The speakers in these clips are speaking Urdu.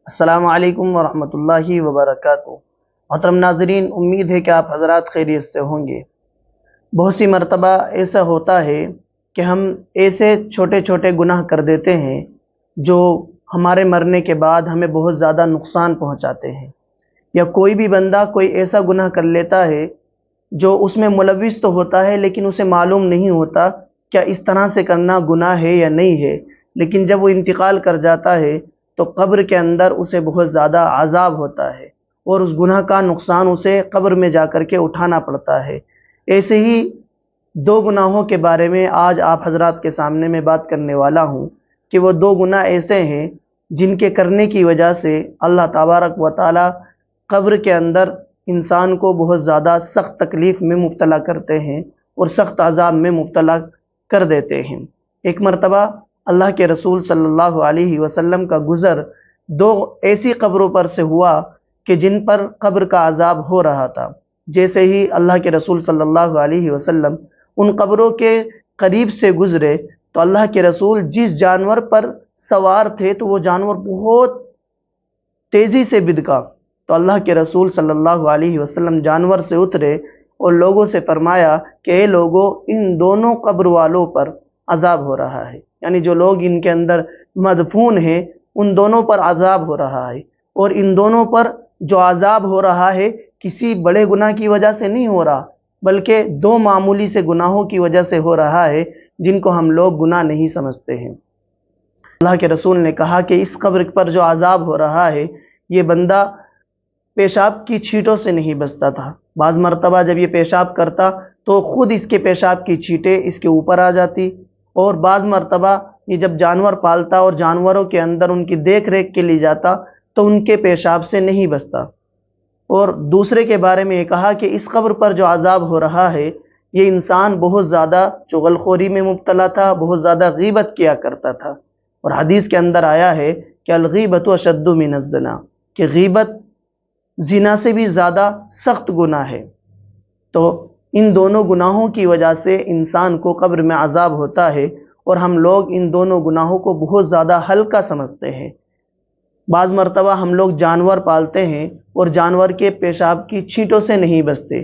السلام علیکم ورحمۃ اللہ وبرکاتہ۔ محترم ناظرین، امید ہے کہ آپ حضرات خیریت سے ہوں گے۔ بہت سی مرتبہ ایسا ہوتا ہے کہ ہم ایسے چھوٹے چھوٹے گناہ کر دیتے ہیں جو ہمارے مرنے کے بعد ہمیں بہت زیادہ نقصان پہنچاتے ہیں، یا کوئی بھی بندہ کوئی ایسا گناہ کر لیتا ہے جو اس میں ملوث تو ہوتا ہے لیکن اسے معلوم نہیں ہوتا کیا اس طرح سے کرنا گناہ ہے یا نہیں ہے، لیکن جب وہ انتقال کر جاتا ہے تو قبر کے اندر اسے بہت زیادہ عذاب ہوتا ہے اور اس گناہ کا نقصان اسے قبر میں جا کر کے اٹھانا پڑتا ہے۔ ایسے ہی دو گناہوں کے بارے میں آج آپ حضرات کے سامنے میں بات کرنے والا ہوں کہ وہ دو گناہ ایسے ہیں جن کے کرنے کی وجہ سے اللہ تبارک و تعالی قبر کے اندر انسان کو بہت زیادہ سخت تکلیف میں مبتلا کرتے ہیں اور سخت عذاب میں مبتلا کر دیتے ہیں۔ ایک مرتبہ اللہ کے رسول صلی اللہ علیہ وسلم کا گزر دو ایسی قبروں پر سے ہوا کہ جن پر قبر کا عذاب ہو رہا تھا۔ جیسے ہی اللہ کے رسول صلی اللہ علیہ وسلم ان قبروں کے قریب سے گزرے تو اللہ کے رسول جس جانور پر سوار تھے تو وہ جانور بہت تیزی سے بدکا، تو اللہ کے رسول صلی اللہ علیہ وسلم جانور سے اترے اور لوگوں سے فرمایا کہ اے لوگوں، ان دونوں قبر والوں پر عذاب ہو رہا ہے، یعنی جو لوگ ان کے اندر مدفون ہیں ان دونوں پر عذاب ہو رہا ہے، اور ان دونوں پر جو عذاب ہو رہا ہے کسی بڑے گناہ کی وجہ سے نہیں ہو رہا، بلکہ دو معمولی سے گناہوں کی وجہ سے ہو رہا ہے جن کو ہم لوگ گناہ نہیں سمجھتے ہیں۔ اللہ کے رسول نے کہا کہ اس قبر پر جو عذاب ہو رہا ہے یہ بندہ پیشاب کی چھینٹوں سے نہیں بچتا تھا۔ بعض مرتبہ جب یہ پیشاب کرتا تو خود اس کے پیشاب کی چھینٹیں اس کے اوپر آ جاتی، اور بعض مرتبہ یہ جب جانور پالتا اور جانوروں کے اندر ان کی دیکھ ریکھ کے لیے جاتا تو ان کے پیشاب سے نہیں بچتا۔ اور دوسرے کے بارے میں یہ کہا کہ اس قبر پر جو عذاب ہو رہا ہے یہ انسان بہت زیادہ چغل خوری میں مبتلا تھا، بہت زیادہ غیبت کیا کرتا تھا، اور حدیث کے اندر آیا ہے کہ الغیبت اشد من الزنا، کہ غیبت زنا سے بھی زیادہ سخت گناہ ہے۔ تو ان دونوں گناہوں کی وجہ سے انسان کو قبر میں عذاب ہوتا ہے، اور ہم لوگ ان دونوں گناہوں کو بہت زیادہ ہلکا سمجھتے ہیں۔ بعض مرتبہ ہم لوگ جانور پالتے ہیں اور جانور کے پیشاب کی چھینٹوں سے نہیں بچتے،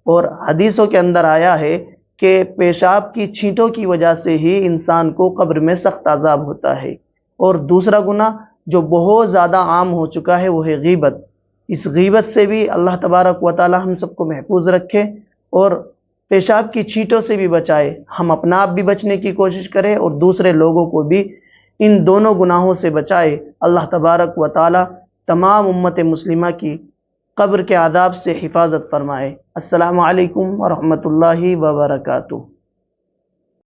اور حدیثوں کے اندر آیا ہے کہ پیشاب کی چھینٹوں کی وجہ سے ہی انسان کو قبر میں سخت عذاب ہوتا ہے۔ اور دوسرا گناہ جو بہت زیادہ عام ہو چکا ہے وہ ہے غیبت۔ اس غیبت سے بھی اللہ تبارک و تعالی ہم سب کو محفوظ رکھے اور پیشاب کی چھینٹوں سے بھی بچائے۔ ہم اپنا آپ بھی بچنے کی کوشش کریں اور دوسرے لوگوں کو بھی ان دونوں گناہوں سے بچائے۔ اللہ تبارک و تعالی تمام امت مسلمہ کی قبر کے عذاب سے حفاظت فرمائے۔ السلام علیکم ورحمۃ اللہ وبرکاتہ۔